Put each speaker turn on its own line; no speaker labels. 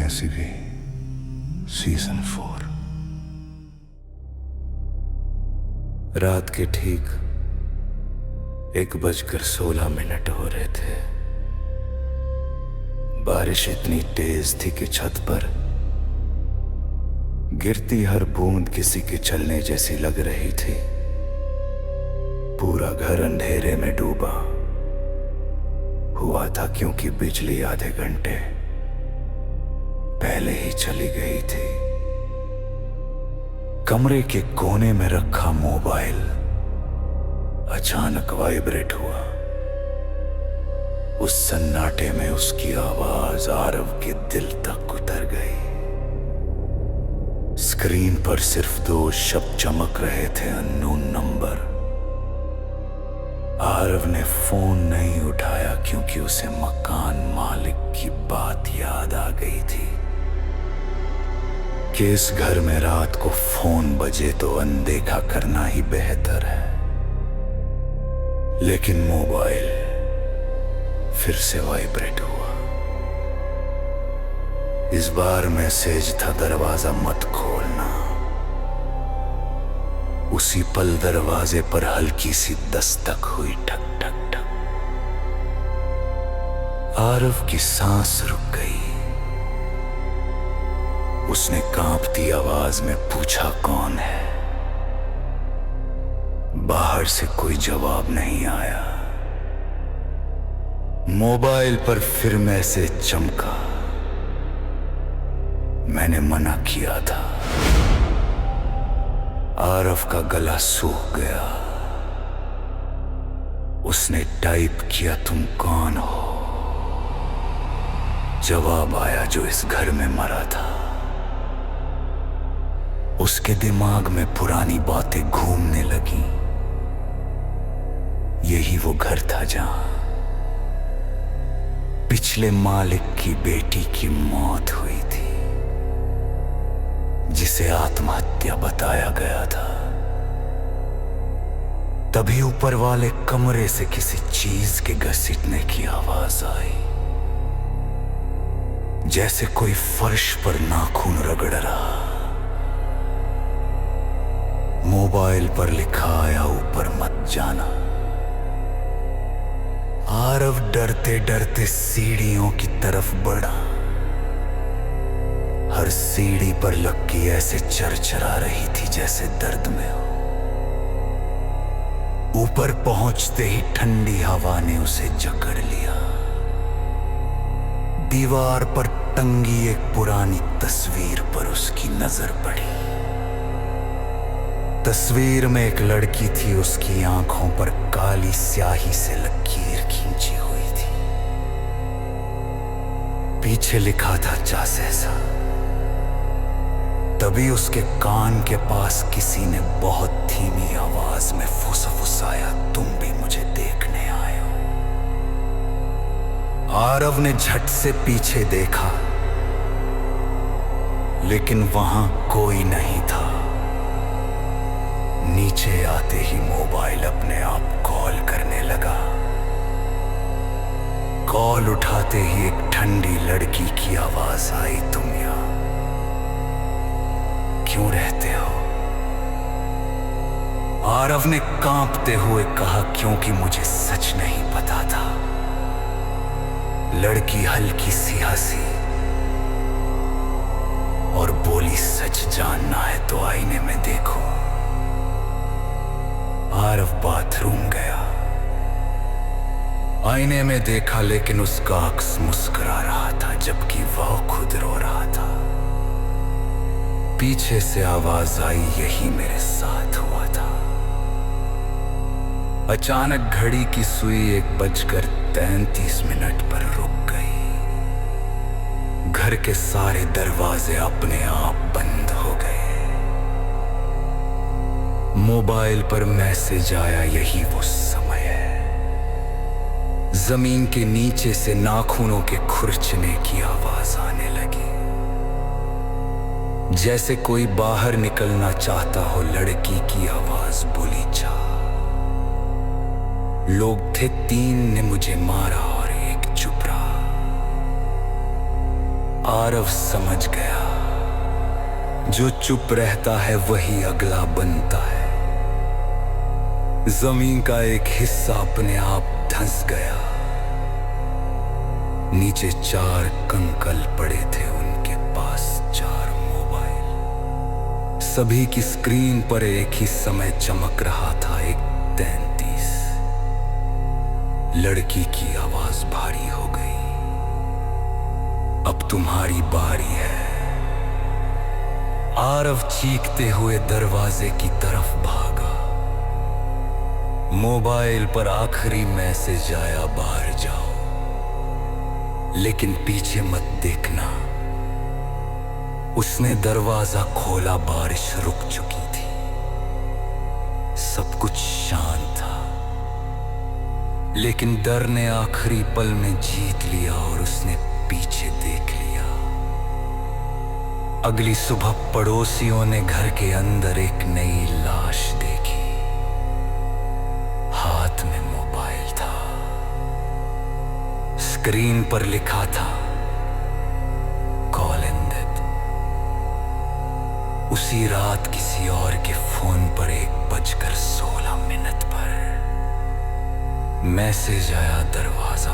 SCV season 4।
रात के ठीक 1:16 हो रहे थे। बारिश इतनी तेज थी कि छत पर गिरती हर बूंद किसी के चलने जैसी लग रही थी। पूरा घर अंधेरे में डूबा हुआ था क्योंकि बिजली आधे घंटे पहले ही चली गई थी। कमरे के कोने में रखा मोबाइल अचानक वाइब्रेट हुआ। उस सन्नाटे में उसकी आवाज आरव के दिल तक उतर गई। स्क्रीन पर सिर्फ 2 शब्द चमक रहे थे, अननोन नंबर। आरव ने फोन नहीं उठाया क्योंकि उसे मकान मालिक की बात याद आ गई थी कि इस घर में रात को फोन बजे तो अनदेखा करना ही बेहतर है। लेकिन मोबाइल फिर से वाइब्रेट हुआ। इस बार मैसेज था, दरवाजा मत खोलना। उसी पल दरवाजे पर हल्की सी दस्तक हुई, ठक ठक ठक। आरव की सांस रुक गई। उसने कांपती आवाज में पूछा, कौन है? बाहर से कोई जवाब नहीं आया। मोबाइल पर फिर मैसेज चमका, मैंने मना किया था। आरव का गला सूख गया। उसने टाइप किया, तुम कौन हो? जवाब आया, जो इस घर में मरा था। उसके दिमाग में पुरानी बातें घूमने लगी। यही वो घर था जहां पिछले मालिक की बेटी की मौत हुई थी, जिसे आत्महत्या बताया गया था। तभी ऊपर वाले कमरे से किसी चीज के घसीटने की आवाज आई, जैसे कोई फर्श पर नाखून रगड़ रहा। मोबाइल पर लिखा आया, ऊपर मत जाना। आरव डरते डरते सीढ़ियों की तरफ बढ़ा। हर सीढ़ी पर लक्की ऐसे चरचरा रही थी जैसे दर्द में हो। ऊपर पहुंचते ही ठंडी हवा ने उसे जकड़ लिया। दीवार पर टंगी एक पुरानी तस्वीर पर उसकी नजर पड़ी। तस्वीर में एक लड़की थी, उसकी आंखों पर काली स्याही से लकीर खींची हुई थी। पीछे लिखा था, जासेसा। तभी उसके कान के पास किसी ने बहुत धीमी आवाज में फुसफुसाया, तुम भी मुझे देखने आए हो। आरव ने झट से पीछे देखा, लेकिन वहां कोई नहीं था। नीचे आते ही मोबाइल अपने आप कॉल करने लगा। कॉल उठाते ही एक ठंडी लड़की की आवाज आई, तुम यहां क्यों रहते हो? आरव ने कांपते हुए कहा, क्योंकि मुझे सच नहीं पता था। लड़की हल्की सी हंसी और बोली, सच जानना है तो आईने में देखो। आरव बाथरूम गया। आईने में देखा, लेकिन उसका अक्स मुस्कुरा रहा था जबकि वह खुद रो रहा था। पीछे से आवाज आई, यही मेरे साथ हुआ था। अचानक घड़ी की सुई 1:33 पर रुक गई। घर के सारे दरवाजे अपने आप बंद हो गए। मोबाइल पर मैसेज आया, यही वो समय है। जमीन के नीचे से नाखूनों के खुरचने की आवाज आने लगी, जैसे कोई बाहर निकलना चाहता हो। लड़की की आवाज बोली, जा। लोग थे 3 ने मुझे मारा और एक चुप रहा। आरव समझ गया, जो चुप रहता है वही अगला बनता है। जमीन का एक हिस्सा अपने आप धंस गया। नीचे 4 कंकल पड़े थे, उनके पास 4 मोबाइल। सभी की स्क्रीन पर एक ही समय चमक रहा था, एक 33। लड़की की आवाज भारी हो गई, अब तुम्हारी बारी है। आरव चीखते हुए दरवाजे की तरफ भागा। मोबाइल पर आखिरी मैसेज आया, बाहर जाओ, लेकिन पीछे मत देखना। उसने दरवाजा खोला, बारिश रुक चुकी थी, सब कुछ शांत था। लेकिन डर ने आखिरी पल में जीत लिया और उसने पीछे देख लिया। अगली सुबह पड़ोसियों ने घर के अंदर एक नई लाश देखी। हाथ में मोबाइल था, स्क्रीन पर लिखा था कॉल एंडेड। उसी रात किसी और के फोन पर 1:16 पर मैसेज आया, दरवाजा